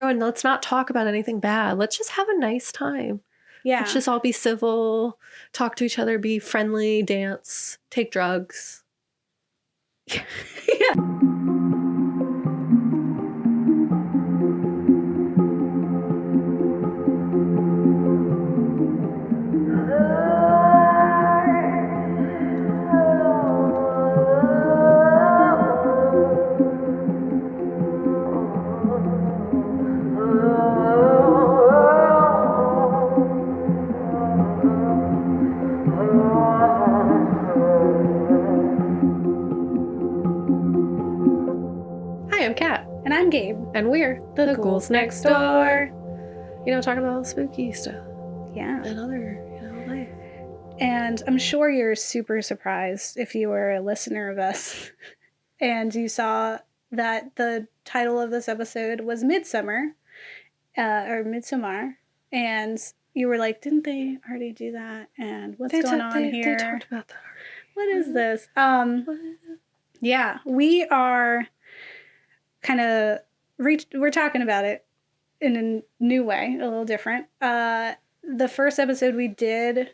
and let's not talk about anything bad. Let's just have a nice time. Yeah. Let's just all be civil, talk to each other, be friendly, dance, take drugs. Yeah. Hi, I'm Kat. And I'm Gabe. And we're The Ghouls Next Door. You know, talking about spooky stuff. Yeah. And other, life. And I'm sure you're super surprised if you were a listener of us and you saw that the title of this episode was Midsommar, or Midsommar. And you were like, didn't they already do that? And what's going on here? They talked about that. What is this? Yeah, we are kind of we're talking about it in a new way, a little different. The first episode we did,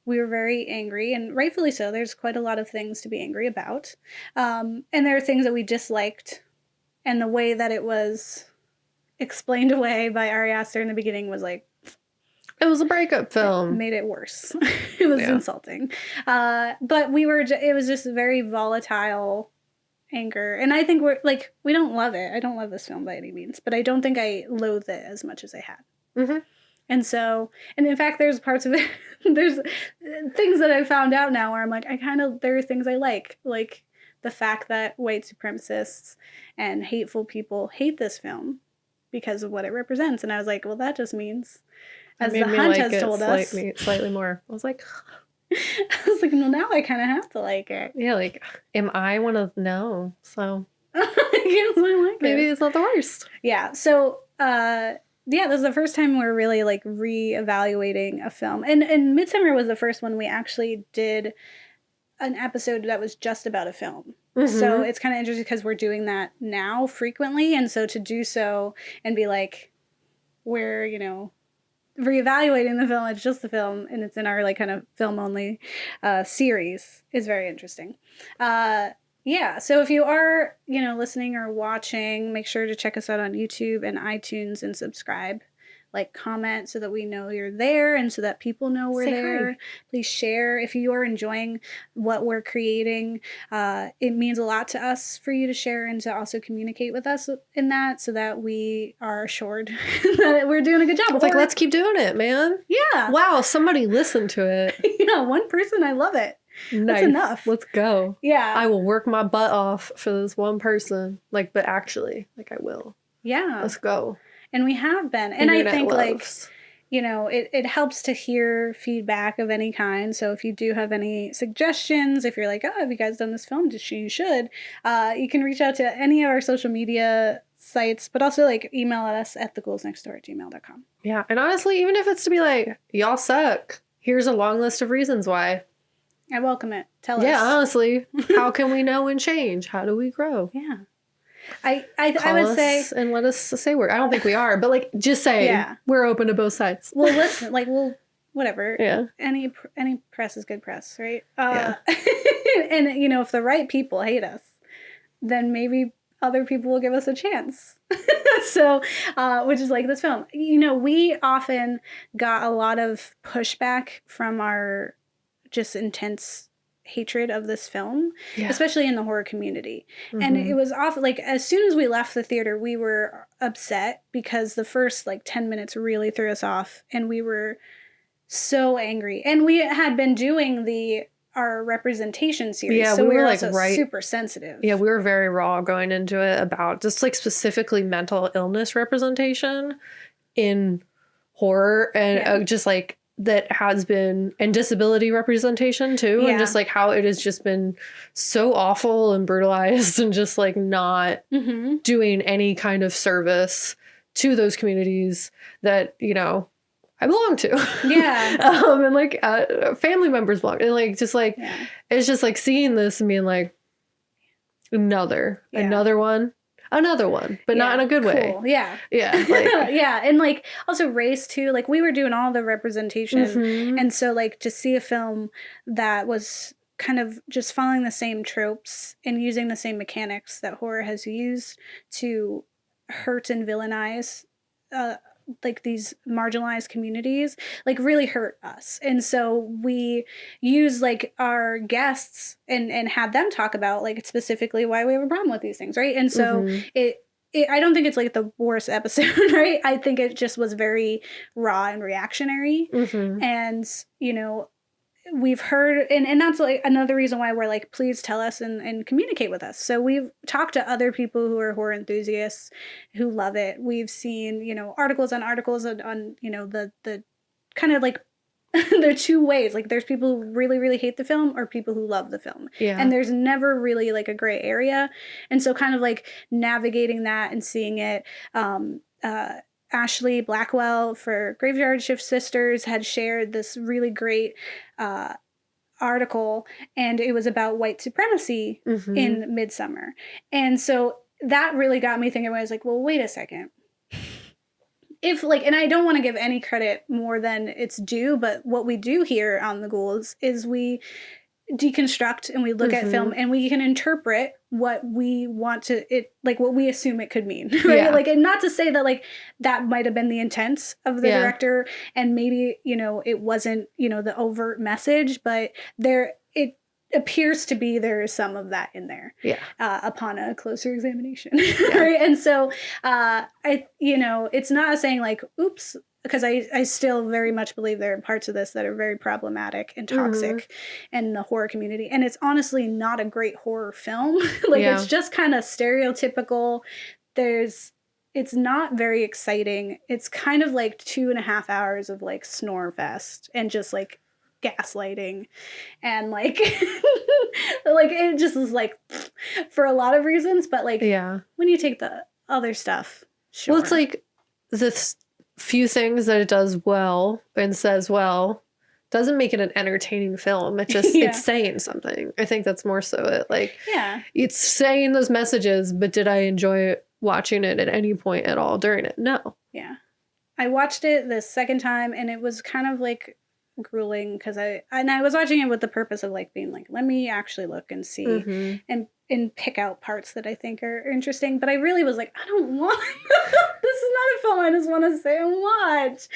we were very angry, and rightfully so. There's quite a lot of things to be angry about. And there are things that we disliked, and the way that it was explained away by Ari Aster in the beginning was like, it was a breakup film. It made it worse. It was insulting. But it was just very volatile anger. And I think we don't love it. I don't love this film by any means, but I don't think I loathe it as much as I had. Mm-hmm. And so, and in fact, there's parts of it, there's things that I found out now where I'm like, there are things I like the fact that white supremacists and hateful people hate this film because of what it represents. And I was like, well, that just means, as the hunt has told us, slightly more. I was like, well, now I kind of have to like it. Yeah, like, am I one of no? So yes, I like maybe it. It's not the worst. Yeah. So, this is the first time we're really like reevaluating a film, and Midsommar was the first one we actually did an episode that was just about a film. Mm-hmm. So it's kind of interesting because we're doing that now frequently, and so to do so and be like, we're reevaluating the film, it's just the film, and it's in our like kind of film only series is very interesting. So if you are listening or watching, make sure to check us out on YouTube and iTunes and subscribe, like, comment so that we know you're there and so that people know we're there. Hi. Please share if you are enjoying what we're creating. It means a lot to us for you to share and to also communicate with us in that, so that we are assured that we're doing a good job. It's like, let's keep doing it, man. Yeah. Wow, somebody listened to it. Yeah, one person. I love it. Nice. That's enough. Let's go. Yeah. I will work my butt off for this one person. Like, but actually, like, I will. Yeah. Let's go. And we have been. And I think it helps to hear feedback of any kind. So if you do have any suggestions, if you're like, oh, have you guys done this film? You should. You can reach out to any of our social media sites, but also like email us at theghouls.nextdoor@gmail.com. Yeah. And honestly, even if it's to be like, y'all suck, here's a long list of reasons why. I welcome it. Tell us. Yeah, honestly, how can we know and change? How do we grow? Yeah. I Call would us say, and let us say I don't think we are, but like, just say we're open to both sides. Well, listen, like, whatever. Yeah. Any press is good press, right? And if the right people hate us, then maybe other people will give us a chance. So, which is like this film. We often got a lot of pushback from our just intense hatred of this film, especially in the horror community. Mm-hmm. And it was often like, as soon as we left the theater, we were upset because the first like 10 minutes really threw us off, and we were so angry. And we had been doing our representation series, so we were like also super sensitive. Yeah, we were very raw going into it about just like specifically mental illness representation in horror, and just like that has been, and disability representation too, and just like how it has just been so awful and brutalized and just like not doing any kind of service to those communities that I belong to. Yeah. And like family members belong, and like just like it's just like seeing this and being like another one. Another one, but not in a good way. Cool. Yeah. Yeah. Like, yeah. And like also race too. Like we were doing all the representation. mhm. And so like to see a film that was kind of just following the same tropes and using the same mechanics that horror has used to hurt and villainize like these marginalized communities like really hurt us. And so we use like our guests and had them talk about like specifically why we have a problem with these things, right? And so Mhm. I don't think it's like the worst episode, right? I think it just was very raw and reactionary. Mhm. And, you know, we've heard, and that's like another reason why we're like, please tell us and communicate with us. So we've talked to other people who are horror enthusiasts who love it. We've seen, you know, articles on you know, the kind of like there are two ways. Like there's people who really, really hate the film or people who love the film. Yeah. And there's never really like a gray area. And so kind of like navigating that and seeing it, Ashley Blackwell for Graveyard Shift Sisters had shared this really great article, and it was about white supremacy Mhm. in Midsommar. And so that really got me thinking. I was like, well, wait a second. If like, and I don't want to give any credit more than it's due, but what we do here on the Ghouls is we deconstruct and we look at film and we can interpret what we want to it like what we assume it could mean, right? Yeah. Like, and not to say that like that might have been the intent of the director and maybe, you know, it wasn't, you know, the overt message, but there it appears to be there is some of that in there upon a closer examination. Right? And so I, you know, it's not saying like oops, because I still very much believe there are parts of this that are very problematic and toxic in the horror community. And it's honestly not a great horror film. Like it's just kind of stereotypical. It's not very exciting. It's kind of like 2.5 hours of like snore fest and just like gaslighting and like like it just is like for a lot of reasons. But like when you take the other stuff, sure. Well, it's like this few things that it does well and says well doesn't make it an entertaining film. It just it's saying something. I think that's more so it. Like it's saying those messages, but did I enjoy watching it at any point at all during it? No. Yeah. I watched it the second time and it was kind of like grueling because I was watching it with the purpose of like being like, let me actually look and see and pick out parts that I think are interesting. But I really was like, I don't want this is not a film I just want to sit and watch.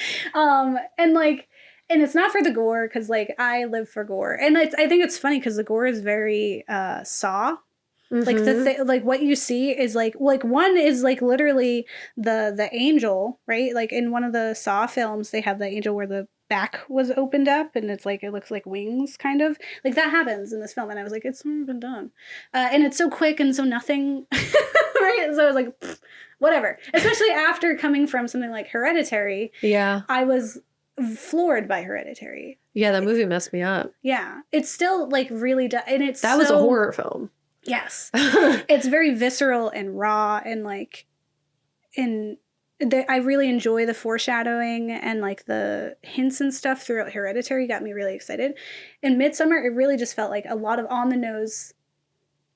And like, and it's not for the gore because like I live for gore. And I think it's funny because the gore is very Saw. Like like what you see is like one is like literally the angel, right? Like in one of the Saw films, they have the angel where the back was opened up and it's like it looks like wings, kind of like that happens in this film. And I was like, it's never been done, and it's so quick and so nothing, right? So I was like, whatever. Especially after coming from something like Hereditary. Yeah, I was floored by Hereditary. Yeah, that movie messed me up. Yeah, it's still like really and it's that was a horror film. Yes. It's very visceral and raw and like I really enjoy the foreshadowing and like the hints and stuff throughout Hereditary got me really excited. In Midsommar, it really just felt like a lot of on the nose.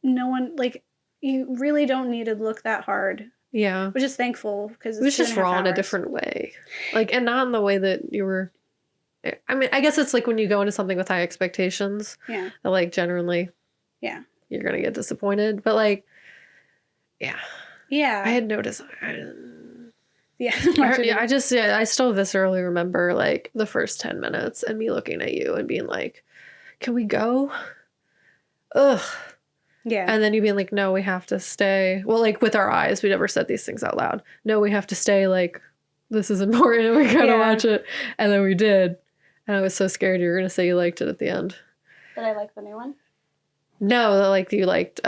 No one like you really don't need to look that hard. Yeah. Which is thankful because it was just raw in a different way. Like, and not in the way that you were. I mean, I guess it's like when you go into something with high expectations. Yeah. That like generally. Yeah. You're going to get disappointed. But like, yeah. Yeah. I had no desire. Yeah. I still viscerally remember like the first 10 minutes and me looking at you and being like, can we go? Ugh. Yeah. And then you being like, no, we have to stay. Well, like with our eyes, we never said these things out loud. No, we have to stay. Like, this is important. We got to watch it. And then we did. And I was so scared you were going to say you liked it at the end. Did I like the new one? No, like you liked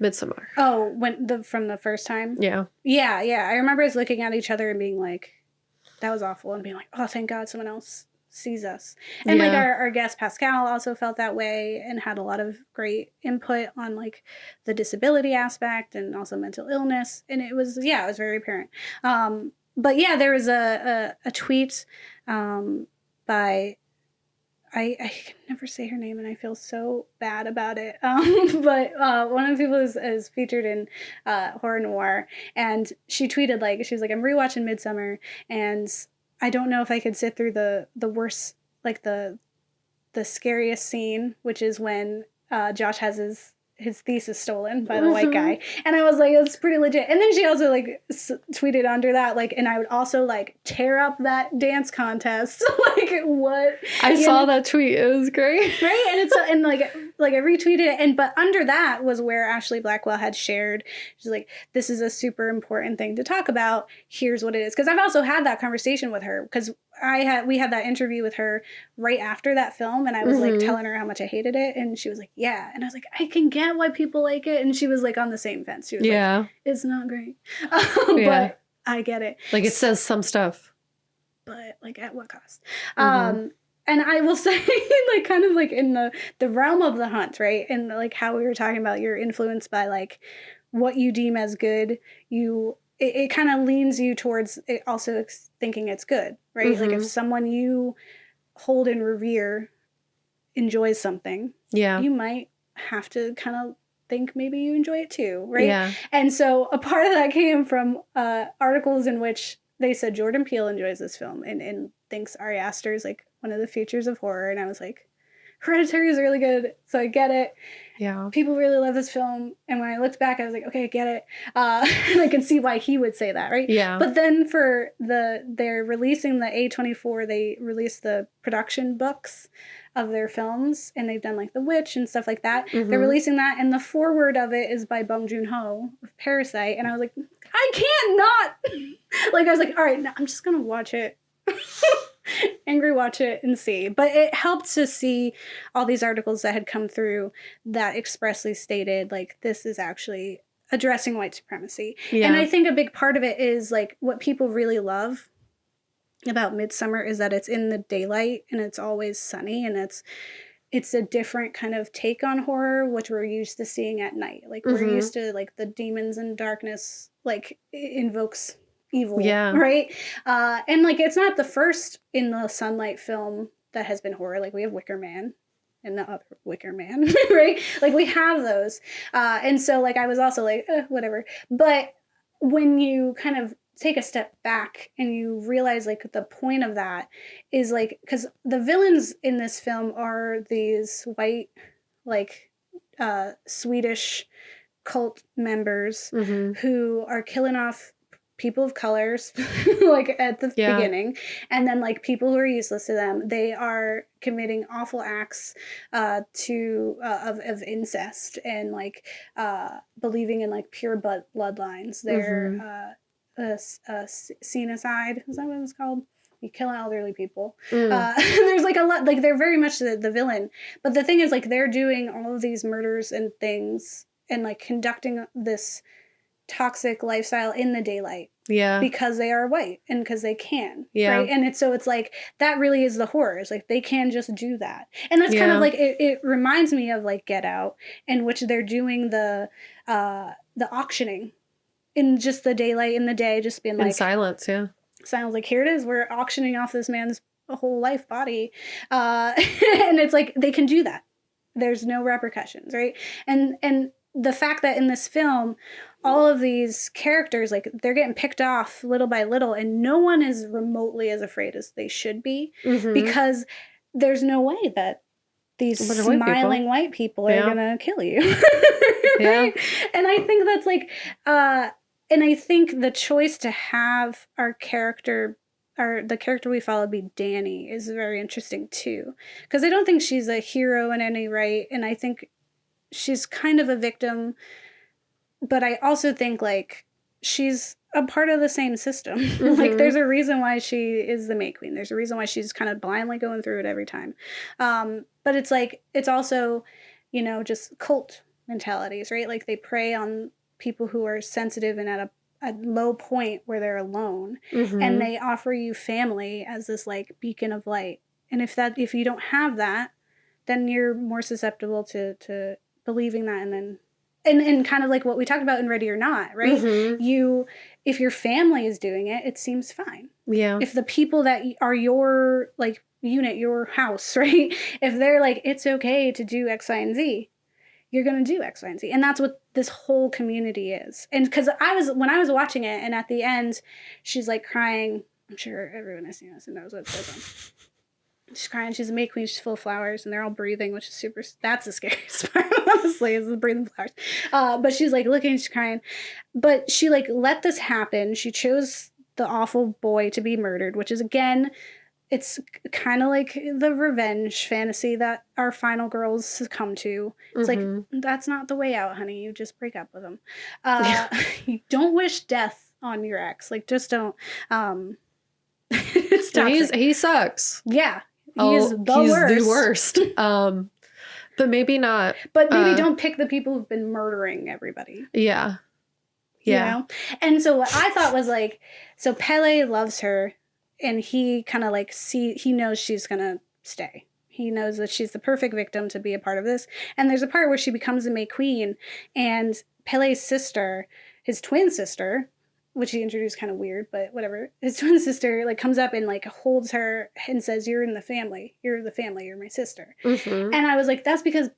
Midsommar. Oh, from the first time? Yeah. Yeah, yeah. I remember us looking at each other and being like, that was awful. And being like, oh, thank God someone else sees us. And like our guest Pascal also felt that way and had a lot of great input on like the disability aspect and also mental illness. And it was very apparent. But yeah, there was a tweet by I can never say her name, and I feel so bad about it. But one of the people is featured in Horror Noir, and she tweeted she was like, I'm rewatching Midsommar, and I don't know if I could sit through the worst, like the scariest scene, which is when Josh has his thesis stolen by the white guy. And I was like, it's pretty legit. And then she also tweeted under that, and I would also tear up that dance contest. What? I saw that tweet. It was great. Right? And it's and I retweeted it, but under that was where Ashley Blackwell had shared. She's like, this is a super important thing to talk about. Here's what it is. Because I've also had that conversation with her, because we had that interview with her right after that film, and I was telling her how much I hated it, and she was like, yeah. And I was like, I can get why people like it. And she was on the same fence. She was like, it's not great. But I get it. It says some stuff. But at what cost? And I will say, kind of in the realm of the hunt, right? And how we were talking about, you're influenced by what you deem as good. It kind of leans you towards it also thinking it's good, right? If someone you hold and revere enjoys something, you might have to kind of think maybe you enjoy it too, right? Yeah. And so a part of that came from articles in which they said Jordan Peele enjoys this film and thinks Ari Aster is one of the features of horror. And I was like, Hereditary is really good, so I get it. Yeah. People really love this film. And when I looked back, I was like, okay, I get it. And I can see why he would say that, right? Yeah. But then they're releasing the A24, they released the production books of their films, and they've done The Witch and stuff like that. They're releasing that, and the foreword of it is by Bong Joon-ho of Parasite. And I was like, I can't not. I was like, all right, now I'm just going to watch it. Angry watch it and see. But it helped to see all these articles that had come through that expressly stated this is actually addressing white supremacy. And I think a big part of it is what people really love about Midsommar is that it's in the daylight and it's always sunny, and it's a different kind of take on horror, which we're used to seeing at night. We're used to the demons and darkness invokes evil, right? And it's not the first in the sunlight film that has been horror. We have Wicker Man and the other Wicker Man, right? We have those, and so I was also whatever. But when you kind of take a step back and you realize the point of that is because the villains in this film are these white Swedish cult members who are killing off people of colors at the beginning, and then people who are useless to them. They are committing awful acts of incest and believing in pure bloodlines. They're xenocide, is that what it's called? You kill elderly people. There's a lot, they're very much the villain. But the thing is they're doing all of these murders and things and conducting this toxic lifestyle in the daylight, because they are white and because they can, right? And it's that really is the horror, is they can just do that. And that's kind of it reminds me of Get Out, in which they're doing the auctioning in just the daylight, in the day, just being in silence. Sounds here it is, we're auctioning off this man's whole life body, and it's they can do that. There's no repercussions, right? And the fact that in this film, all of these characters, they're getting picked off little by little, and no one is remotely as afraid as they should be, because there's no way that these smiling white people are gonna kill you. Right? And I think that's and I think the choice to have our character, or the character we follow, be Danny is very interesting too, because I don't think she's a hero in any right, and I think she's kind of a victim, but I also think she's a part of the same system. There's a reason why she is the May Queen. There's a reason why she's kind of blindly going through it every time. But it's it's also, just cult mentalities, right? They prey on people who are sensitive and at a low point where they're alone, and they offer you family as this beacon of light. And if you don't have that, then you're more susceptible to believing that, and then and kind of what we talked about in Ready or Not, right? If your family is doing it, it seems fine, Yeah. If the people that are your like unit, your house, right? If they're like, it's okay to do X, Y, and Z, you're going to do X, Y, and Z. And that's what this whole community is. And because when I was watching it, and at the end, she's like crying. I'm sure everyone has seen this and knows what it says on. She's crying. She's a May Queen. She's full of flowers, and they're all breathing, which is super. That's the scariest part, honestly, is the breathing flowers. But she's like looking, she's crying. But she like let this happen. She chose the awful boy to be murdered, which is, again, it's kind of like the revenge fantasy that our final girls succumb to. It's like, that's not the way out, honey. You just break up with him. You don't wish death on your ex. Like, just don't. It's toxic. He sucks. Yeah. He's the worst. But maybe not. But maybe don't pick the people who've been murdering everybody. Yeah. Yeah. You know? And so what I thought was like, so Pele loves her, and he kind of like he knows she's going to stay. He knows that she's the perfect victim to be a part of this. And there's a part where she becomes a May Queen, and Pele's sister, his twin sister, which he introduced kind of weird, but whatever. His twin sister like comes up and like holds her and says, "You're in the family. You're the family. You're my sister." And I was like, that's because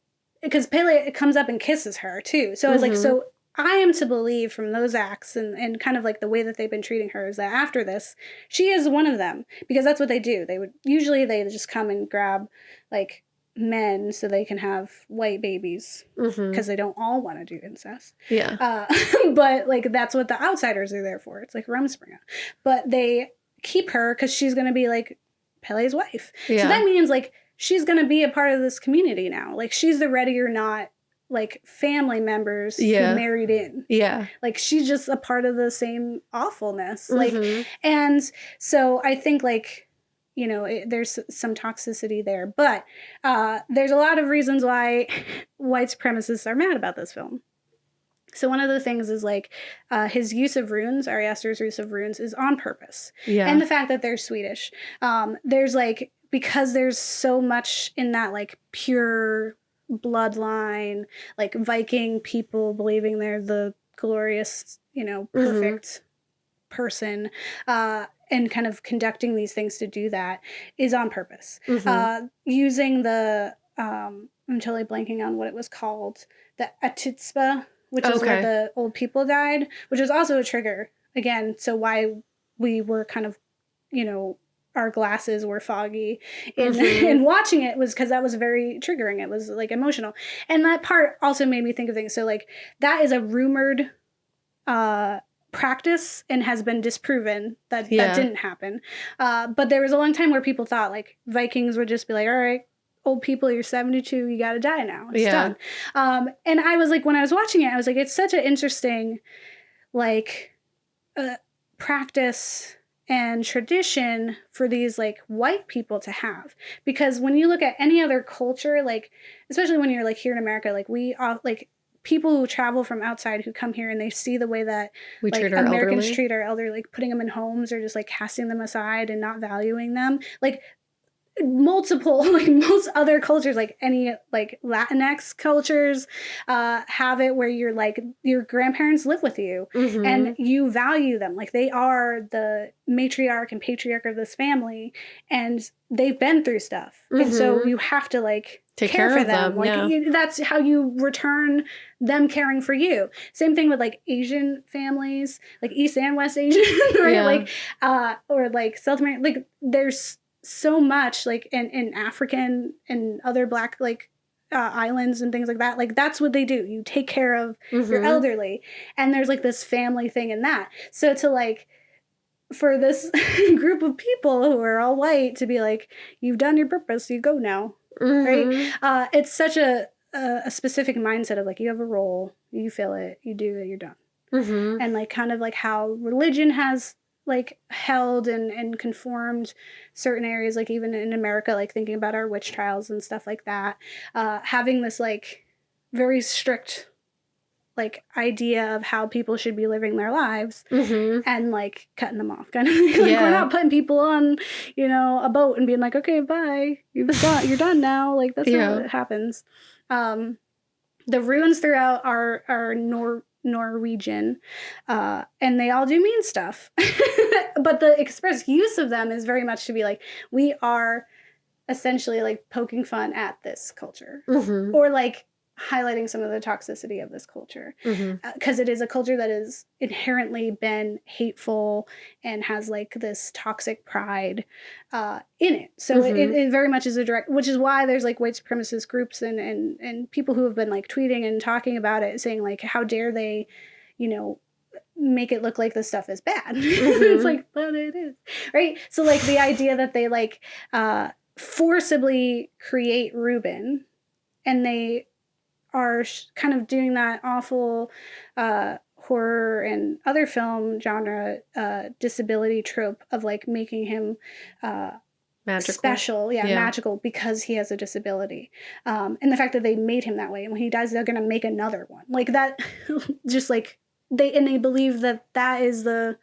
Pele comes up and kisses her too. So I was like, so I am to believe from those acts and kind of like the way that they've been treating her is that after this, she is one of them, because that's what they do. They just come and grab like men so they can have white babies, because they don't all want to do incest. Yeah. But like that's what the outsiders are there for. It's like Rumspringa. But they keep her because she's going to be like Pele's wife. Yeah. So that means like she's going to be a part of this community now. Like she's the ready or not like family members who married in. Yeah. Like she's just a part of the same awfulness. Like, and so I think like, you know, there's some toxicity there, but there's a lot of reasons why white supremacists are mad about this film. So one of the things is like his use of runes, Ari Aster's use of runes, is on purpose. Yeah. And the fact that they're Swedish. There's like, because there's so much in that like pure bloodline, like Viking people believing they're the glorious, you know, perfect person, and kind of conducting these things to do that is on purpose. Using the, I'm totally blanking on what it was called, the Atitspa, which is where the old people died, which was also a trigger, again, so why we were kind of, you know, our glasses were foggy in watching it was because that was very triggering. It was like emotional. And that part also made me think of things. So like that is a rumored practice and has been disproven that that didn't happen. But there was a long time where people thought like Vikings would just be like, all right, old people, you're 72, you got to die now. It's done. And I was like, when I was watching it, I was like, it's such an interesting like practice and tradition for these like white people to have, because when you look at any other culture, like especially when you're like here in America, like we like people who travel from outside who come here and they see the way that we like treat Americans treat our elderly, like putting them in homes or just like casting them aside and not valuing them, like multiple like most other cultures, like any like Latinx cultures have it where you're like your grandparents live with you and you value them like they are the matriarch and patriarch of this family and they've been through stuff and so you have to like take care for them. Like that's how you return them caring for you. Same thing with like Asian families, like East and West Asian, right? Like or like South American, like there's so much like in African and other Black like islands and things like that. Like that's what they do. You take care of your elderly, and there's like this family thing in that. So to like for this group of people who are all white to be like, you've done your purpose, you go now, right? It's such a specific mindset of like you have a role, you feel it, you do it, you're done, and like kind of like how religion has like held and conformed certain areas, like even in America, like thinking about our witch trials and stuff like that, having this like very strict like idea of how people should be living their lives and like cutting them off kind of like we're not putting people on, you know, a boat and being like, okay, bye, you're done now. Like that's not what happens. The runes throughout our Norwegian, and they all do mean stuff. But the express use of them is very much to be like, we are essentially like poking fun at this culture, or like highlighting some of the toxicity of this culture, because it is a culture that is inherently been hateful and has like this toxic pride in it. So it very much is a direct, which is why there's like white supremacist groups and people who have been like tweeting and talking about it, saying like, how dare they, you know, make it look like this stuff is bad. It's like, but it is, right? So like the idea that they like forcibly create Reuben, and they are kind of doing that awful horror and other film genre disability trope of like making him magical. Special, magical, because he has a disability, and the fact that they made him that way, and when he dies they're gonna make another one like that. Just like they believe that is the,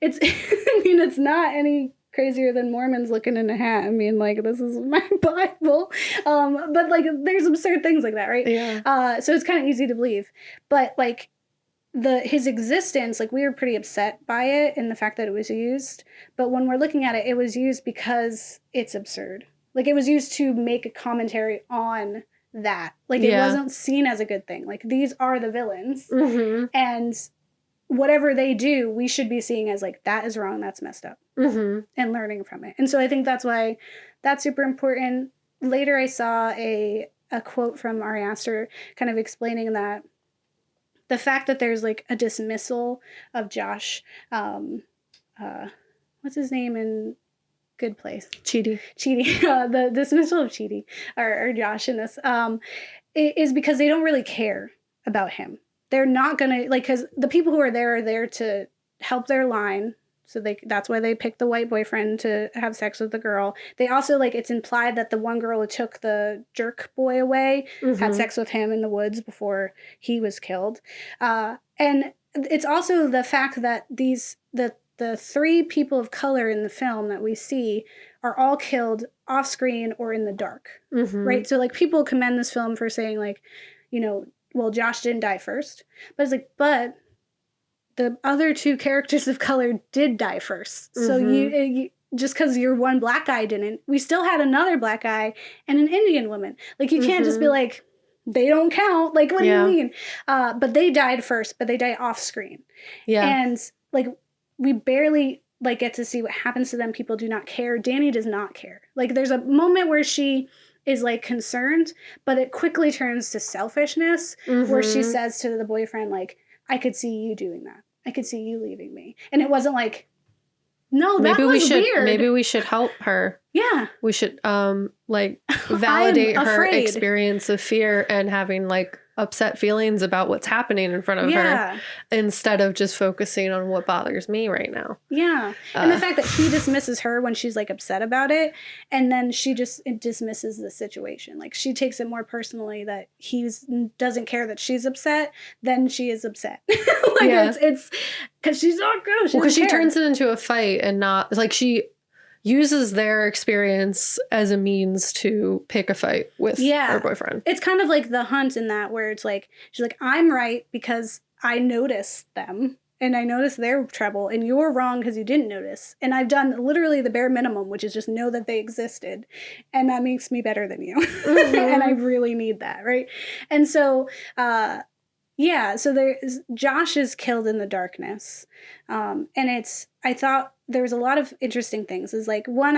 it's I mean, it's not any crazier than Mormons looking in a hat. I mean, like, this is my Bible. But like there's absurd things like that, right? Yeah. So it's kind of easy to believe. But like his existence, like we were pretty upset by it and the fact that it was used. But when we're looking at it, it was used because it's absurd. Like it was used to make a commentary on that. Like it wasn't seen as a good thing. Like these are the villains. And whatever they do, we should be seeing as like, that is wrong, that's messed up, and learning from it. And so I think that's why that's super important. Later I saw a quote from Ari Aster kind of explaining that the fact that there's like a dismissal of Josh, what's his name in Good Place? Chidi. The dismissal of Chidi or Josh in this is because they don't really care about him. They're not gonna, like, because the people who are there to help their line. So that's why they picked the white boyfriend to have sex with the girl. They also, like, it's implied that the one girl who took the jerk boy away had sex with him in the woods before he was killed. And it's also the fact that the three people of color in the film that we see are all killed off screen or in the dark, right? So like people commend this film for saying like, you know, well, Josh didn't die first, but it's like, but the other two characters of color did die first. So you just because your one black guy didn't, we still had another black guy and an Indian woman. Like you can't just be like, they don't count. Like, what do you mean? But they died first, but they die off screen. Yeah. And like, we barely like get to see what happens to them. People do not care. Danny does not care. Like there's a moment where she is like concerned, but it quickly turns to selfishness where she says to the boyfriend, like, I could see you doing that. I could see you leaving me. And it wasn't like, no, that was weird. Maybe we should help her. Yeah. We should like validate her experience of fear and having like upset feelings about what's happening in front of her instead of just focusing on what bothers me right now. Yeah. And the fact that he dismisses her when she's like upset about it, and then she just dismisses the situation. Like she takes it more personally that he doesn't care that she's upset, then she is upset. Like it's because she's not good. Because she turns it into a fight and not like she uses their experience as a means to pick a fight with her boyfriend. It's kind of like The Hunt in that, where it's like, she's like, I'm right because I noticed them and I noticed their trouble, and you're wrong because you didn't notice. And I've done literally the bare minimum, which is just know that they existed. And that makes me better than you. And I really need that, right? And so, so Josh is killed in the darkness. And I thought there was a lot of interesting things. Is like, one,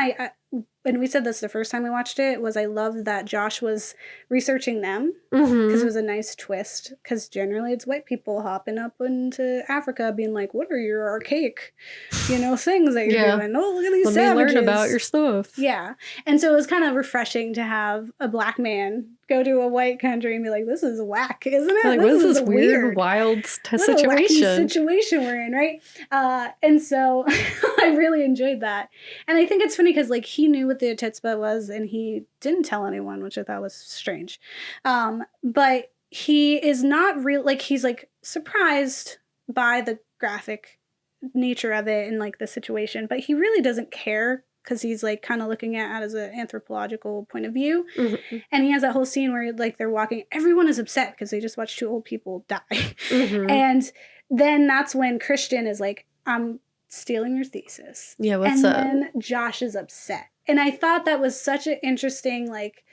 and we said this the first time we watched it, was I loved that Josh was researching them because it was a nice twist. Because generally it's white people hopping up into Africa being like, what are your archaic, things that you're doing? Oh, look at these savages. Learn about your stuff. Yeah. And so it was kind of refreshing to have a black man go to a white country and be like, this is whack, isn't it? Like, what is this weird, wild situation we're in, right? And so I really enjoyed that. And I think it's funny because like he knew what the Titsba was and he didn't tell anyone, which I thought was strange. But he is not real, like he's like surprised by the graphic nature of it and like the situation, but he really doesn't care because he's like kind of looking at it as an anthropological point of view. Mm-hmm. And he has that whole scene where like they're walking, everyone is upset because they just watched 2 old people die. Mm-hmm. And then that's when Christian is like, I'm stealing your thesis. Yeah, what's and up? Then Josh is upset. And I thought that was such an interesting, like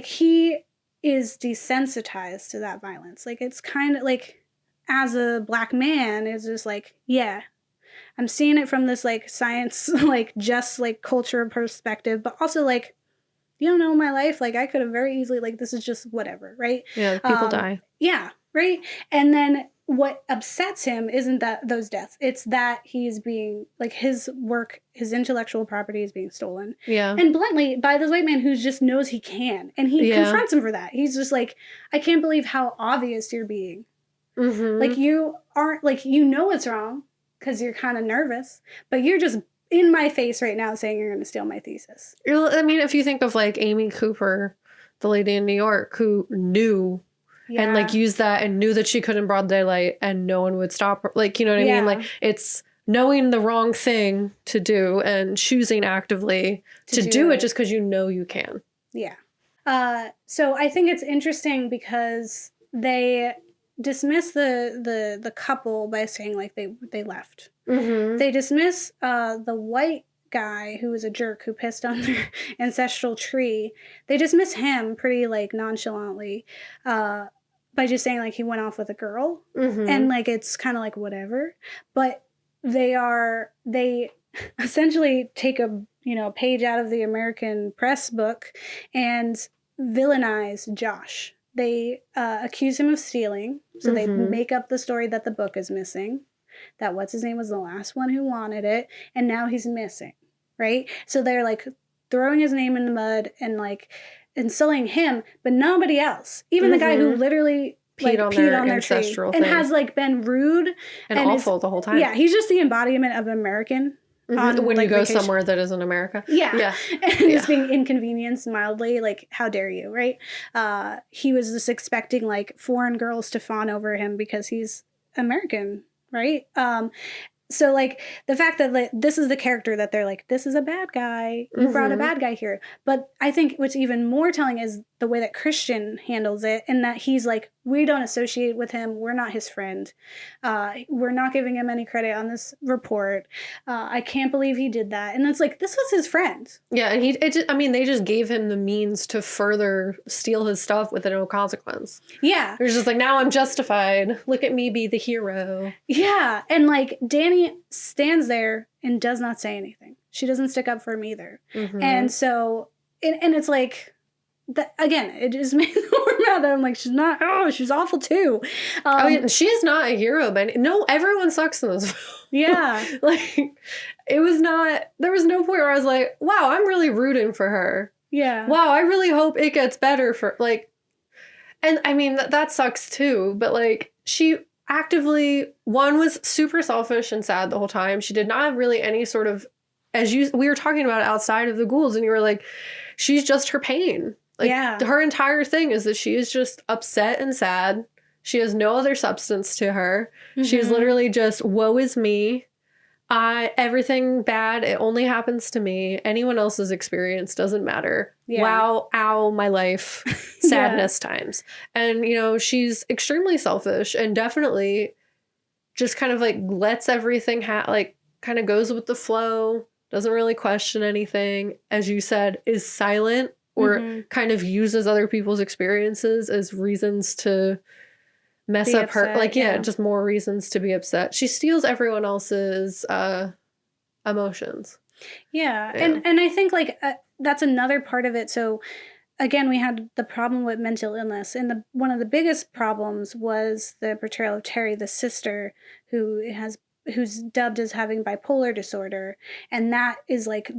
he is desensitized to that violence. Like, it's kind of like, as a black man, is just like, yeah, I'm seeing it from this like science, like just like culture perspective, but also like, you don't know my life. Like, I could have very easily, like, this is just whatever, right? Yeah, people die. Yeah, right. And then what upsets him isn't that those deaths. It's that he's being like, his work, his intellectual property is being stolen. Yeah. And bluntly by this white man who just knows he can. And he confronts him for that. He's just like, I can't believe how obvious you're being. Mm-hmm. Like, you aren't, like, you know it's wrong because you're kind of nervous, but you're just in my face right now saying you're going to steal my thesis. I mean, if you think of like Amy Cooper, the lady in New York who knew and like used that and knew that she could in broad daylight and no one would stop her. Like, you know what I mean? Like, it's knowing the wrong thing to do and choosing actively to do it just because you know you can. Yeah. So I think it's interesting because they dismiss the couple by saying like they left. Mm-hmm. They dismiss the white guy who was a jerk who pissed on their ancestral tree. They dismiss him pretty like nonchalantly by just saying like he went off with a girl. Mm-hmm. And like it's kind of like whatever. But they essentially take a page out of the American press book and villainize Josh. They accuse him of stealing. So they make up the story that the book is missing, that what's his name was the last one who wanted it, and now he's missing, right? So they're like throwing his name in the mud and like insulting him, but nobody else. Even the guy who literally peed on their tree and has like been rude and awful the whole time. Yeah, he's just the embodiment of American. When you go somewhere that isn't America. Yeah. And he's being inconvenienced mildly. Like, how dare you, right? He was just expecting, like, foreign girls to fawn over him because he's American, right? So, like, the fact that like, this is the character that they're like, this is a bad guy. You brought a bad guy here. But I think what's even more telling is the way that Christian handles it, and that he's like, we don't associate with him. We're not his friend. We're not giving him any credit on this report. I can't believe he did that. And it's like, this was his friend. Yeah, and they just gave him the means to further steal his stuff with no consequence. Yeah. It was just like, now I'm justified. Look at me be the hero. Yeah. And like, Danny stands there and does not say anything. She doesn't stick up for him either. Mm-hmm. And so, and it's like, again, it just makes me more mad that I'm like, she's awful too. She is not a hero, but no, everyone sucks in this film. Yeah. Like, there was no point where I was like, wow, I'm really rooting for her. Yeah. Wow, I really hope it gets better for, like, and I mean, that sucks too, but like, she actively, one, was super selfish and sad the whole time. She did not have really any sort of, we were talking about outside of the Ghouls, and you were like, she's just her pain. Like, her entire thing is that she is just upset and sad. She has no other substance to her. Mm-hmm. She's literally just, woe is me. Everything bad, it only happens to me. Anyone else's experience doesn't matter. Yeah. Wow, ow, my life. Sadness times. And, she's extremely selfish and definitely just kind of like lets everything kind of goes with the flow, doesn't really question anything. As you said, is silent. Or kind of uses other people's experiences as reasons to mess up her. Like, just more reasons to be upset. She steals everyone else's emotions. Yeah. And I think, like, that's another part of it. So, again, we had the problem with mental illness. And one of the biggest problems was the portrayal of Terry, the sister, who's dubbed as having bipolar disorder. And that is, like,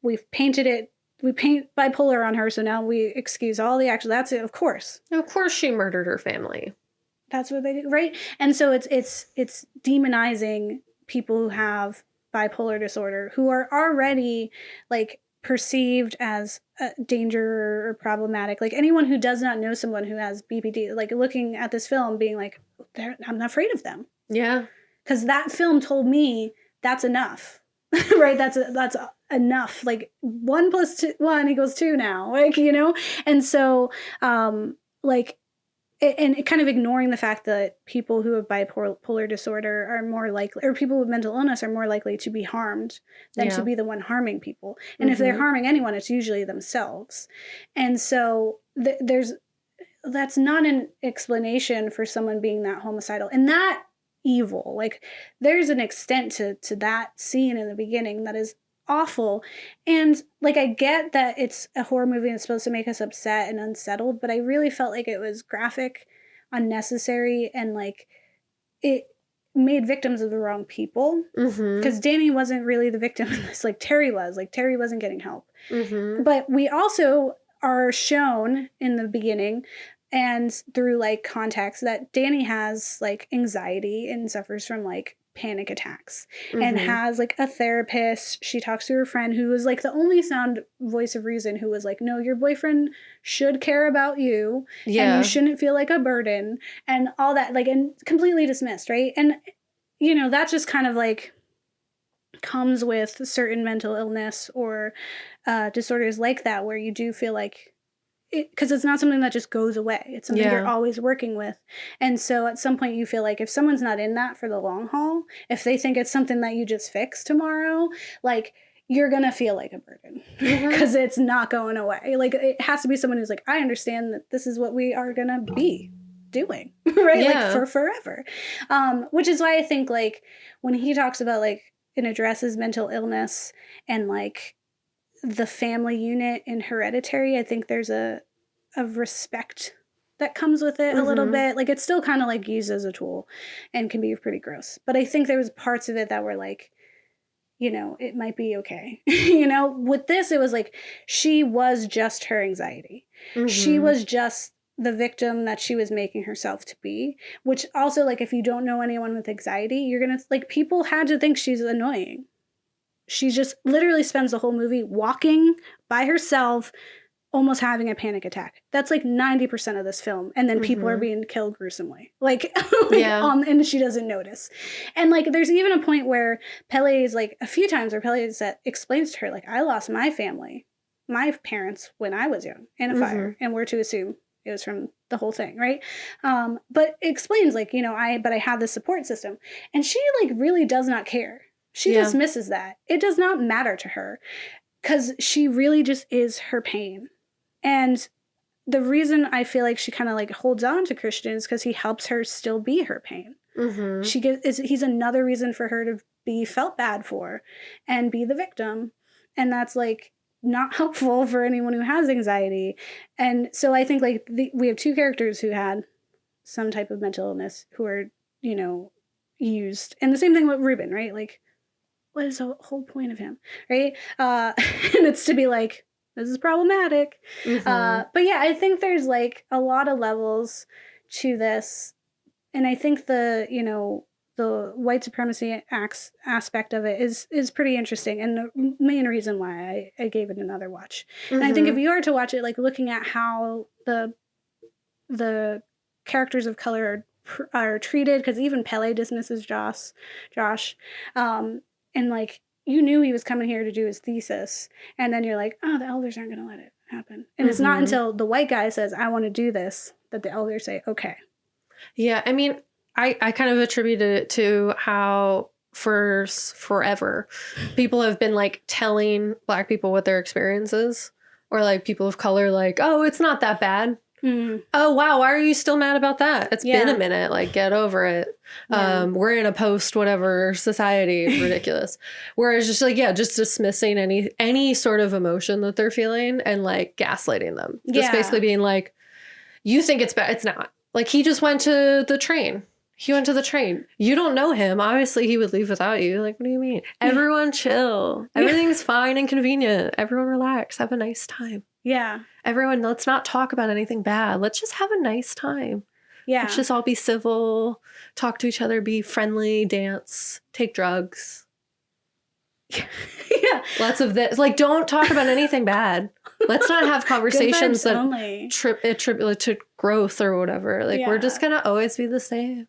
we've painted it. We paint bipolar on her, so now we excuse all the action. That's it, of course. Of course she murdered her family. That's what they do, right? And so it's demonizing people who have bipolar disorder, who are already, like, perceived as a danger or problematic. Like, anyone who does not know someone who has BPD, like, looking at this film being like, I'm not afraid of them. Yeah. Because that film told me that's enough. right? That's enough. Like 1 + 1 = 2 now, like, you know? And so, like, and kind of ignoring the fact that people who have bipolar disorder are more likely, or people with mental illness are more likely to be harmed than to be the one harming people. And if they're harming anyone, it's usually themselves. And so that's not an explanation for someone being that homicidal and that evil. Like, there's an extent to that scene in the beginning that is awful. And like, I get that it's a horror movie and it's supposed to make us upset and unsettled, but I really felt like it was graphic, unnecessary, and like it made victims of the wrong people. Because Danny wasn't really the victim in this. Like, Terry was. Like, Terry wasn't getting help. But we also are shown in the beginning and through like context that Danny has like anxiety and suffers from like panic attacks and has like a therapist. She talks to her friend who was like the only sound voice of reason, who was like, no, your boyfriend should care about you and you shouldn't feel like a burden and all that, like, and completely dismissed, right? And you know, that just kind of like comes with certain mental illness or disorders like that, where you do feel like because it's not something that just goes away. It's something you're always working with. And so at some point you feel like if someone's not in that for the long haul, if they think it's something that you just fix tomorrow, like, you're going to feel like a burden because it's not going away. Like, it has to be someone who's like, I understand that this is what we are going to be doing, right? Like, for forever. Which is why I think, like, when he talks about, like, and addresses mental illness and, like, the family unit in Hereditary, I think there's a respect that comes with it a little bit. Like, it's still kind of like used as a tool and can be pretty gross. But I think there was parts of it that were like, you know, it might be okay. You know, with this, it was like, she was just her anxiety. She was just the victim that she was making herself to be, which also, like, if you don't know anyone with anxiety, you're going to, like, people had to think she's annoying. She just literally spends the whole movie walking by herself, almost having a panic attack. That's like 90% of this film. And then people are being killed gruesomely. Like, and she doesn't notice. And like, there's even a point where Pele is like, a few times where Pele explains to her, like, I lost my family, my parents, when I was young in a fire. And we're to assume it was from the whole thing, right? But it explains, like, you know, I have this support system. And she like really does not care. She dismisses that. It does not matter to her because she really just is her pain. And the reason I feel like she kind of like holds on to Christian is because he helps her still be her pain. He's another reason for her to be felt bad for and be the victim. And that's like not helpful for anyone who has anxiety. And so I think like we have two characters who had some type of mental illness who are, you know, used. And the same thing with Ruben, right? Like, what is the whole point of him, right? And it's to be like, this is problematic. But yeah, I think there's like a lot of levels to this. And I think the, you know, the white supremacy aspect of it is pretty interesting. And the main reason why I gave it another watch. And I think if you are to watch it, like looking at how the characters of color are treated, because even Pele dismisses Josh. And like, you knew he was coming here to do his thesis, and then you're like, oh, the elders aren't going to let it happen. And it's not until the white guy says, I want to do this, that the elders say, okay. Yeah, I mean, I kind of attributed it to how for forever people have been like telling Black people what their experience is, or like people of color, like, oh, it's not that bad. Oh, wow. Why are you still mad about that? It's been a minute. Like, get over it. We're in a post whatever society. Ridiculous. Whereas just like, just dismissing any sort of emotion that they're feeling and like gaslighting them. Just basically being like, you think it's bad. It's not. Like, he just went to the train. He went to the train. You don't know him. Obviously, he would leave without you. Like, what do you mean? Everyone chill. Everything's fine and convenient. Everyone relax. Have a nice time. Yeah. Everyone, let's not talk about anything bad. Let's just have a nice time. Yeah. Let's just all be civil, talk to each other, be friendly, dance, take drugs. Yeah. Lots of this. Like, don't talk about anything bad. Let's not have conversations that attribute to growth or whatever. Like, we're just going to always be the same.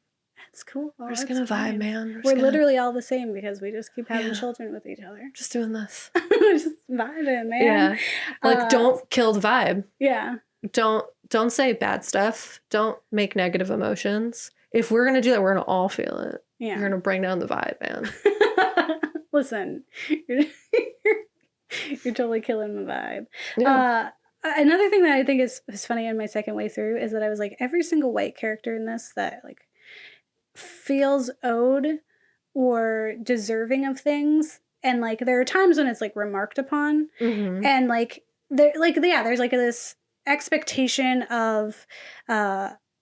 That's cool. We're just gonna vibe, man. We're literally all the same because we just keep having children with each other. Just doing this. Just vibing, man. Yeah. Like, don't kill the vibe. Yeah. Don't say bad stuff. Don't make negative emotions. If we're gonna do that, we're gonna all feel it. Yeah. You're gonna bring down the vibe, man. Listen, you're totally killing the vibe. Yeah. Another thing that I think is funny in my second way through is that I was like, every single white character in this that like feels owed or deserving of things, and like there are times when it's like remarked upon, and like there's like this expectation of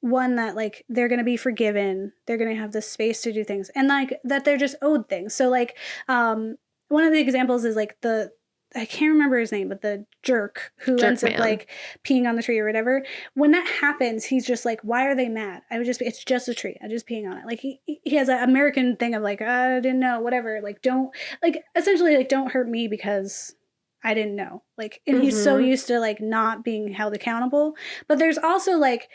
one that like they're gonna be forgiven, they're gonna have the space to do things, and like that they're just owed things. So like one of the examples is like I can't remember his name, but the jerk who ends up like peeing on the tree or whatever. When that happens, he's just like, why are they mad? It's just a tree. I'm just peeing on it. Like he has an American thing of like, I didn't know, whatever. Like, don't, like, essentially like, don't hurt me because I didn't know. Like, and he's so used to like not being held accountable. But there's also like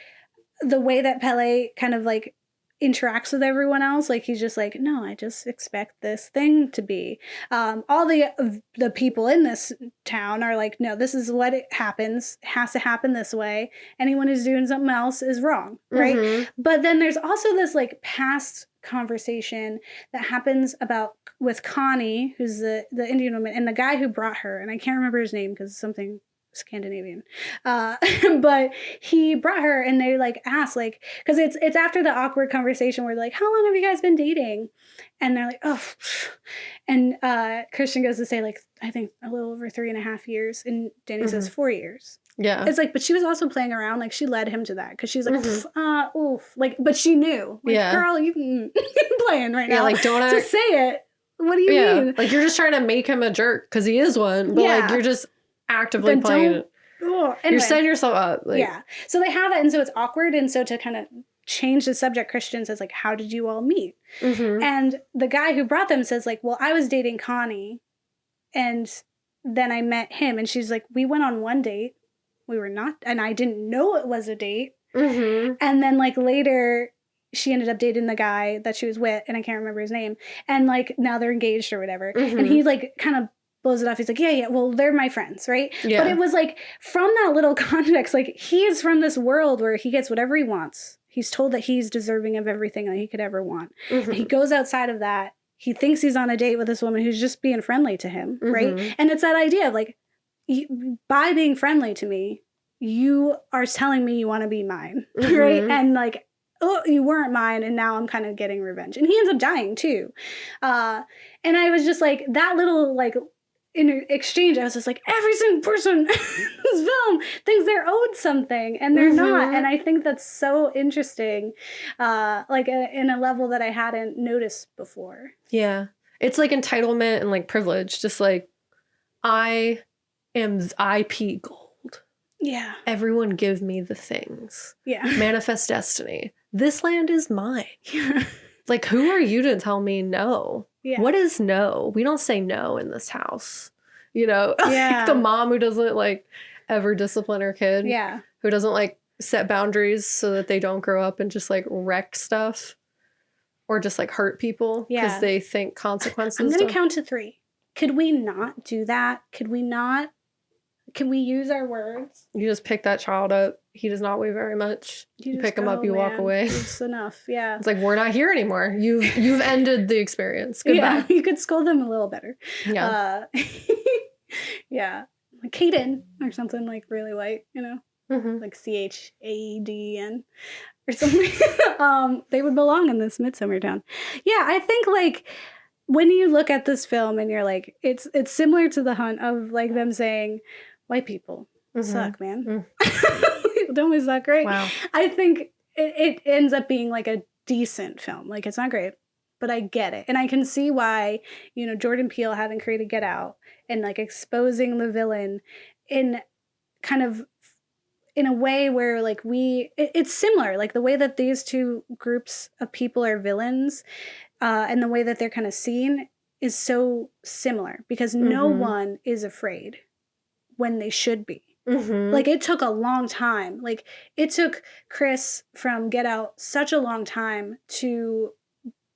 the way that Pele kind of like interacts with everyone else. Like he's just like, no, I just expect this thing to be. All the people in this town are like, no, this is what it happens. It has to happen this way. Anyone who's doing something else is wrong, right? But then there's also this like past conversation that happens with Connie, who's the Indian woman, and the guy who brought her, and I can't remember his name because it's something Scandinavian, but he brought her, and they like asked, like, because it's after the awkward conversation where they're like, how long have you guys been dating? And they're like, oh, and Christian goes to say like, I think a little over 3.5 years, and Danny says 4 years. Yeah, it's like, but she was also playing around, like she led him to that because she's like, oof, like, but she knew, like, girl, you can playing right now, like, don't just say it. What do you mean? Like, you're just trying to make him a jerk because he is one, but like you're just actively playing it. Anyway. You're setting yourself up. Like, so they have that, and so it's awkward, and so to kind of change the subject, Christian says like, how did you all meet? And the guy who brought them says like, well, I was dating Connie, and then I met him, and she's like, we went on one date, we were not, and I didn't know it was a date, and then like later she ended up dating the guy that she was with, and I can't remember his name, and like now they're engaged or whatever, and he like kind of blows it off. He's like, yeah, well, they're my friends, right? Yeah. But it was like, from that little context, like, he is from this world where he gets whatever he wants. He's told that he's deserving of everything that he could ever want. He goes outside of that. He thinks he's on a date with this woman who's just being friendly to him, right? And it's that idea of like, by being friendly to me, you are telling me you want to be mine, right? And like, oh, you weren't mine, and now I'm kind of getting revenge. And he ends up dying too. And I was just like, that little like, in exchange, I was just like, every single person in this film thinks they're owed something, and they're not. And I think that's so interesting, like in a level that I hadn't noticed before. Yeah. It's like entitlement and like privilege. Just like, I am IP gold. Yeah. Everyone give me the things. Yeah. Manifest destiny. This land is mine. Like, who are you to tell me no? Yeah. What is no? We don't say no in this house. You know? Yeah. Like the mom who doesn't like ever discipline her kid. Yeah. Who doesn't like set boundaries so that they don't grow up and just like wreck stuff. Or just like hurt people. Because they think consequences. I'm going to count to 3. Could we not do that? Can we use our words? You just pick that child up. He does not weigh very much. You pick him up, you walk away. It's enough, yeah. It's like, we're not here anymore. You've ended the experience. Goodbye. Yeah, you could scold them a little better. Yeah. Yeah. Like Caden or something like really white, you know? Like CHADN or something. They would belong in this Midsommar town. Yeah, I think like when you look at this film and you're like, it's similar to The Hunt of like them saying, white people suck, man. Don't we suck, right? Wow. I think it ends up being like a decent film. Like, it's not great, but I get it. And I can see why, you know, Jordan Peele having created Get Out and like exposing the villain in kind of in a way where like it's similar, like the way that these two groups of people are villains and the way that they're kind of seen is so similar because no one is afraid when they should be. Like, it took a long time. Like, it took Chris from Get Out such a long time to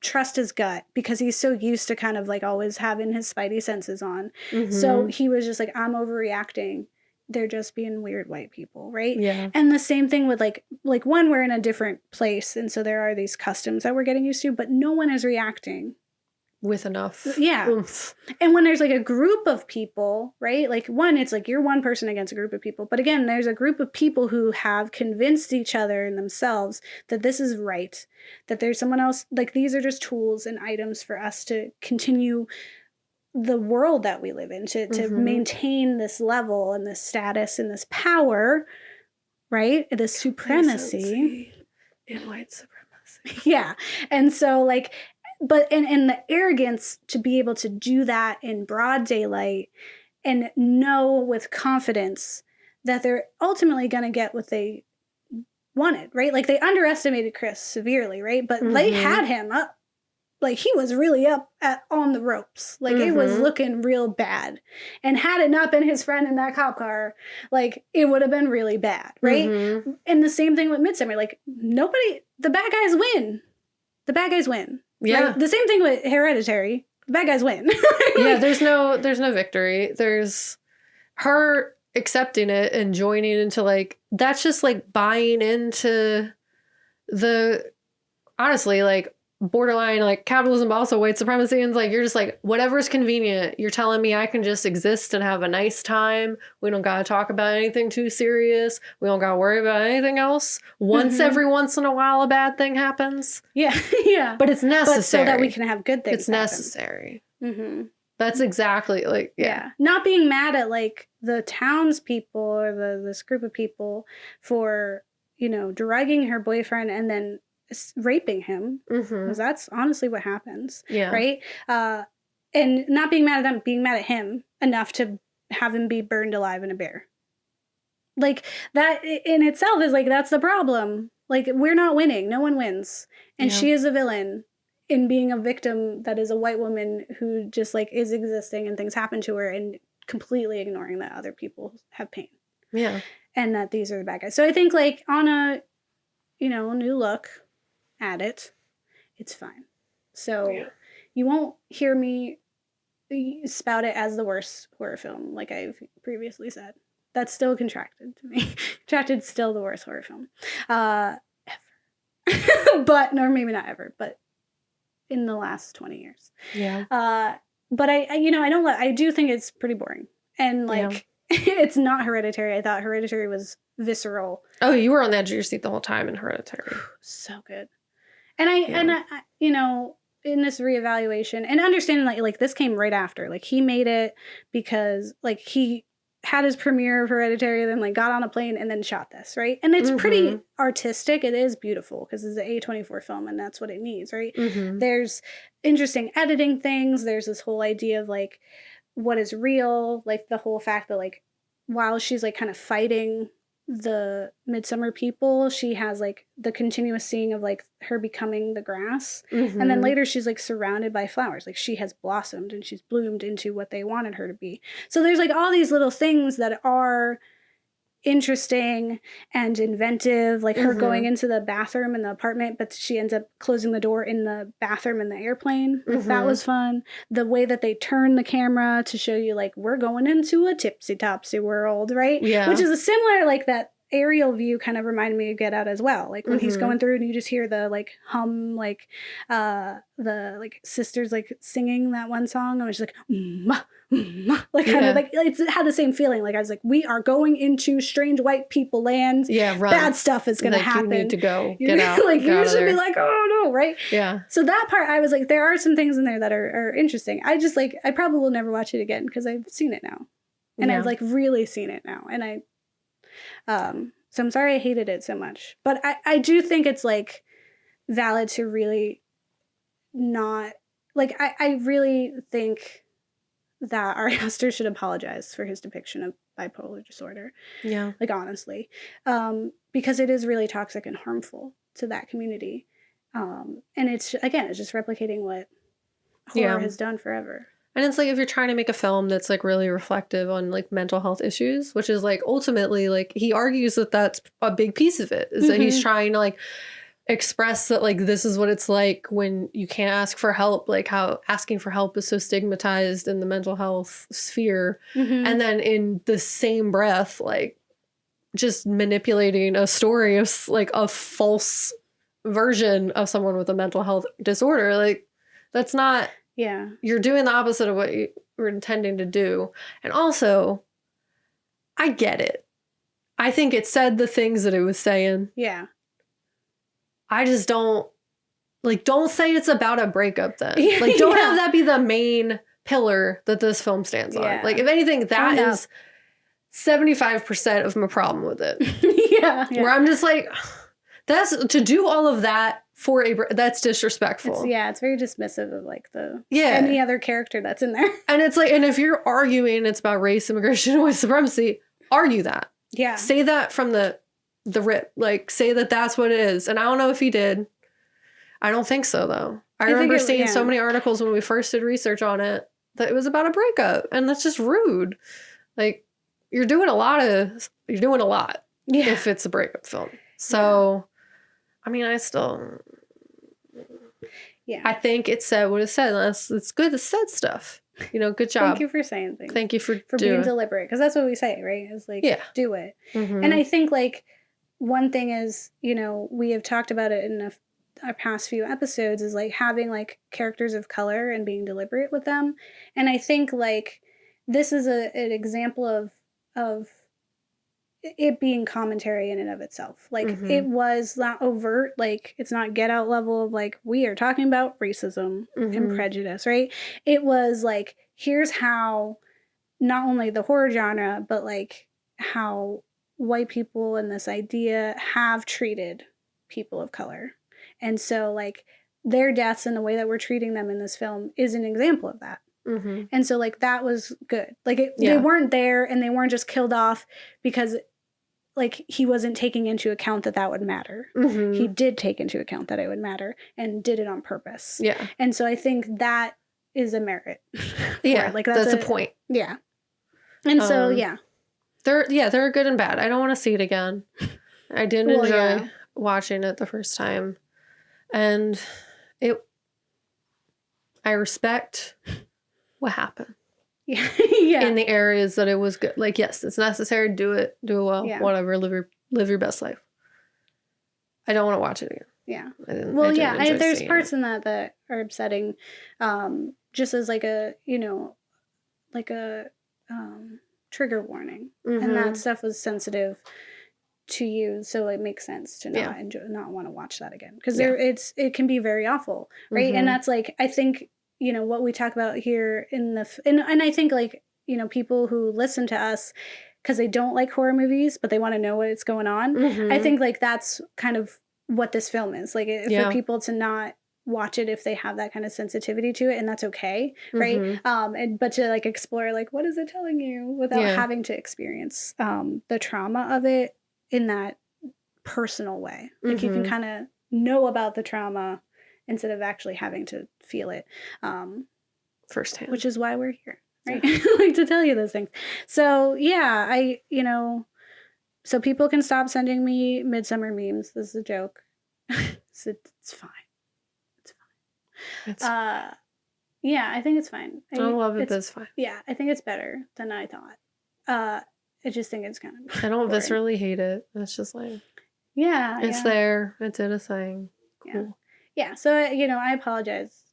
trust his gut because he's so used to kind of like always having his spidey senses on. So he was just like, I'm overreacting. They're just being weird white people, right? Yeah. And the same thing with like one, we're in a different place, and so there are these customs that we're getting used to, but no one is reacting with enough. Yeah. Oomph. And when there's like a group of people, right? Like, one, it's like you're one person against a group of people. But again, there's a group of people who have convinced each other and themselves that this is right, that there's someone else. Like, these are just tools and items for us to continue the world that we live in, to maintain this level and this status and this power, right? This supremacy. And white supremacy. Yeah. And so, like, but and the arrogance to be able to do that in broad daylight and know with confidence that they're ultimately going to get what they wanted, right? Like, they underestimated Chris severely, right? But they had him up. Like, he was really up on the ropes. Like, it was looking real bad. And had it not been his friend in that cop car, like, it would have been really bad, right? And the same thing with Midsommar. Like, the bad guys win. The bad guys win. Yeah. Right? The same thing with Hereditary. The bad guys win. Yeah, there's no victory. There's her accepting it and joining into, like, that's just like buying into the, honestly, like, borderline like capitalism, but also white supremacy. And it's like, you're just like, whatever's convenient. You're telling me I can just exist and have a nice time. We don't gotta talk about anything too serious. We don't gotta worry about anything else. Every once in a while a bad thing happens. Yeah. Yeah. But it's necessary. But so that we can have good things. It's necessary. That's exactly like, yeah. Not being mad at like the townspeople or this group of people for, drugging her boyfriend and then raping him, because that's honestly what happens. Yeah. Right. And not being mad at them, being mad at him enough to have him be burned alive in a bear. Like, that in itself is like, that's the problem. Like, we're not winning. No one wins. And she is a villain in being a victim that is a white woman who just like is existing and things happen to her and completely ignoring that other people have pain. Yeah. And that these are the bad guys. So I think, like, on a, new look at it, it's fine. So you won't hear me spout it as the worst horror film, like I've previously said. That's still Contracted to me. Contracted's still the worst horror film ever. But, or maybe not ever, but in the last 20 years. Yeah. But I do think it's pretty boring. And like, it's not Hereditary. I thought Hereditary was visceral. Oh, you were on the edge of your seat the whole time in Hereditary. So good. And I in this reevaluation and understanding like this came right after, like, he made it because like he had his premiere of Hereditary, then like got on a plane and then shot this, right? And it's pretty artistic. It is beautiful because it's an A24 film and that's what it needs, right? There's interesting editing things. There's this whole idea of like what is real, like the whole fact that like while she's like kind of fighting the Midsommar people, she has like the continuous seeing of like her becoming the grass, and then later she's like surrounded by flowers, like she has blossomed and she's bloomed into what they wanted her to be. So there's like all these little things that are interesting and inventive, like her going into the bathroom in the apartment, but she ends up closing the door in the bathroom in the airplane. Like, that was fun. The way that they turn the camera to show you like we're going into a tipsy-topsy world, right? Yeah. Which is a similar, like, that aerial view kind of reminded me of Get Out as well. Like when he's going through and you just hear the like hum, like the like sisters like singing that one song, and it's like like kind of like it had the same feeling. Like I was like, we are going into strange white people land. Yeah, run. Bad stuff is gonna happen. You need to go. Get out. Like you should be like, oh no, right? Yeah. So that part, I was like, there are some things in there that are interesting. I just like, I probably will never watch it again because I've seen it now, and I've like really seen it now, and I. So I'm sorry I hated it so much, but I do think it's like valid to really not like, I really think that Ari Aster should apologize for his depiction of bipolar disorder. Yeah. Like, honestly, because it is really toxic and harmful to that community. And it's, again, it's just replicating what horror has done forever. And it's like, if you're trying to make a film that's like really reflective on like mental health issues, which is like ultimately like he argues that that's a big piece of it, is that he's trying to like express that like this is what it's like when you can't ask for help, like how asking for help is so stigmatized in the mental health sphere. And then in the same breath, like just manipulating a story of like a false version of someone with a mental health disorder. Like that's not, you're doing the opposite of what you were intending to do. And also, I get it. I think it said the things that it was saying. Yeah. I just don't say it's about a breakup then. Like, don't have that be the main pillar that this film stands on. Like, if anything, that is 75% of my problem with it. Where I'm just like, that's to do all of that for that's disrespectful. It's very dismissive of like any other character that's in there. And it's like, and if you're arguing it's about race, immigration, and white supremacy, argue that. Yeah. Say that from the rip. Like, say that that's what it is. And I don't know if he did. I don't think so, though. I remember seeing so many articles when we first did research on it that it was about a breakup. And that's just rude. Like, you're doing a lot if it's a breakup film. So, I mean, I still... I think it said what it said. It's good it said stuff. You know, good job. Thank you for saying things. Thank you for being deliberate. Because that's what we say, right? It's like, do it. And I think, like, one thing is, you know, we have talked about it in our past few episodes, is like having like characters of color and being deliberate with them. And I think like this is an example of it being commentary in and of itself. Like it was not overt, like it's not Get Out level of like, we are talking about racism and prejudice, right? It was like, here's how not only the horror genre, but like how white people and this idea have treated people of color. And so like their deaths and the way that we're treating them in this film is an example of that. And so like that was good. Like they weren't there and they weren't just killed off because like he wasn't taking into account that would matter. He did take into account that it would matter and did it on purpose. And so I think that is a merit. Like that's a point. And so they're good and bad. I don't want to see it again. I didn't enjoy watching it the first time. And I respect what happened. In the areas that it was good. Like, yes, it's necessary to do it well, whatever, live your best life. I don't want to watch it again. There's parts in that are upsetting, just as like a, you know, like a trigger warning. And that stuff was sensitive to you, so it makes sense to not want to watch that again, because it can be very awful, right? And that's like, I think, you know, what we talk about here in and I think like, you know, people who listen to us because they don't like horror movies but they want to know what's going on, I think like that's kind of what this film is like, for people to not watch it if they have that kind of sensitivity to it, and that's okay, right? But to like explore like, what is it telling you, without having to experience the trauma of it in that personal way. Like you can kind of know about the trauma instead of actually having to feel it firsthand, which is why we're here, right? Like to tell you those things. So so people can stop sending me Midsommar memes. This is a joke. It's fine. It's fine. I think it's fine. I love it, but it's fine. Yeah, I think it's better than I thought. I just think it's kind of I don't viscerally hate it. It's just like, it's there. It did a thing. Cool. So, you know, I apologize.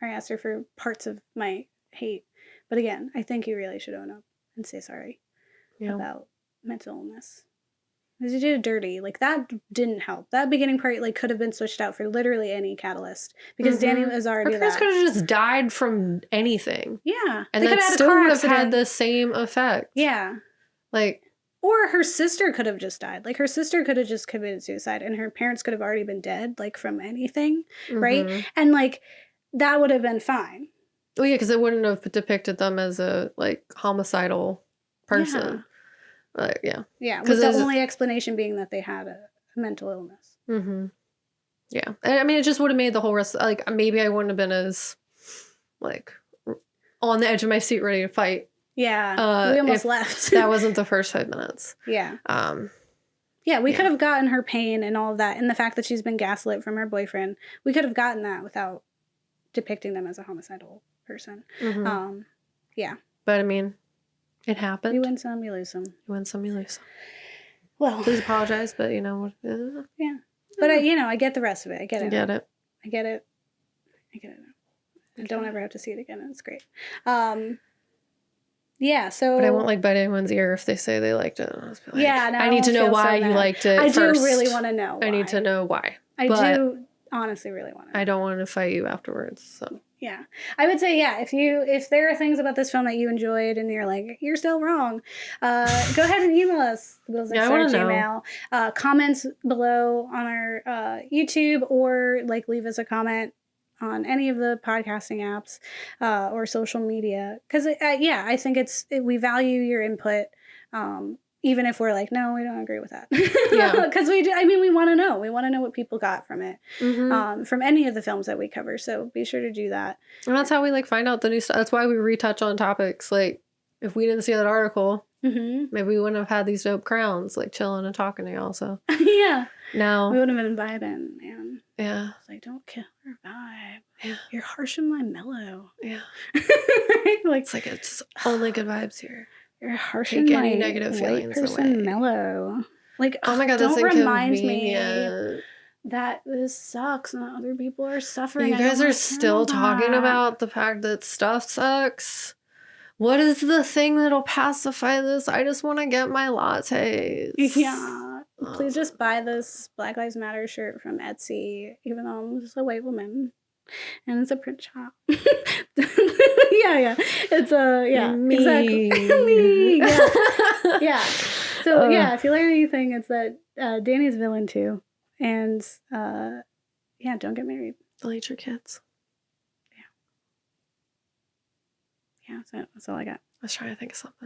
I asked her for parts of my hate. But again, I think you really should own up and say sorry about mental illness. Because you did it dirty. Like, that didn't help. That beginning part, like, could have been switched out for literally any catalyst. Because Danny was already her parents could have just died from anything. Yeah. And that still would have had the same effect. Yeah. Like... Or her sister could have just died. Like, her sister could have just committed suicide, and her parents could have already been dead, like, from anything, right? And, like, that would have been fine. Well, yeah, because it wouldn't have depicted them as a, like, homicidal person. Yeah, with the only explanation being that they had a mental illness. Yeah. And, I mean, it just would have made the whole rest... Like, maybe I wouldn't have been as, like... on the edge of my seat ready to fight. Yeah. We almost left. That wasn't the first 5 minutes. Yeah. Yeah, we could have gotten her pain and all of that, and the fact that she's been gaslit from her boyfriend. We could have gotten that without depicting them as a homicidal person. Mm-hmm. Yeah. But, I mean, it happened. You win some, you lose some. You win some, you lose some. Well. Please apologize, but, you know. Yeah. But, I get the rest of it. I get it. I get it. I get it. I don't ever have to see it again, and it's great. Yeah, so... But I won't, like, bite anyone's ear if they say they liked it. I'll just be like, yeah, no, I need to know why you liked it first. I do really want to know why. I need to know why. I do honestly really want to know. I don't want to fight you afterwards, so... Yeah. I would say, yeah, if there are things about this film that you enjoyed and you're like, you're still wrong, go ahead and email us. Yeah, I want to know. Comments below on our YouTube, or like leave us a comment on any of the podcasting apps or social media. Because, I think we value your input, even if we're like, no, we don't agree with that. Yeah. Because we want to know. We want to know what people got from it, from any of the films that we cover. So be sure to do that. And that's how we find out the new stuff. That's why we retouch on topics. Like, if we didn't see that article, maybe we wouldn't have had these dope crowns, chilling and talking to y'all. So yeah. Now we would have been vibing, man. Yeah. It's like, don't kill our vibe. Yeah. You're harsh and my mellow. Yeah. Right? It's it's only good vibes here. You're harsh Take and any my negative feelings person away. mellow. Oh my god, don't that's remind me inconvenient. that this sucks and that other people are suffering. You guys are still talking about the fact that stuff sucks. What is the thing that'll pacify this? I just want to get my lattes. Yeah. Please just buy this Black Lives Matter shirt from Etsy, even though I'm just a white woman. And it's a print shop. yeah. It's Me. Exactly. Me. Yeah. Yeah. So if you learn anything, it's that Danny's a villain too. And don't get married. Delete your kids. Yeah. Yeah, that's all I got. I was trying to think of something.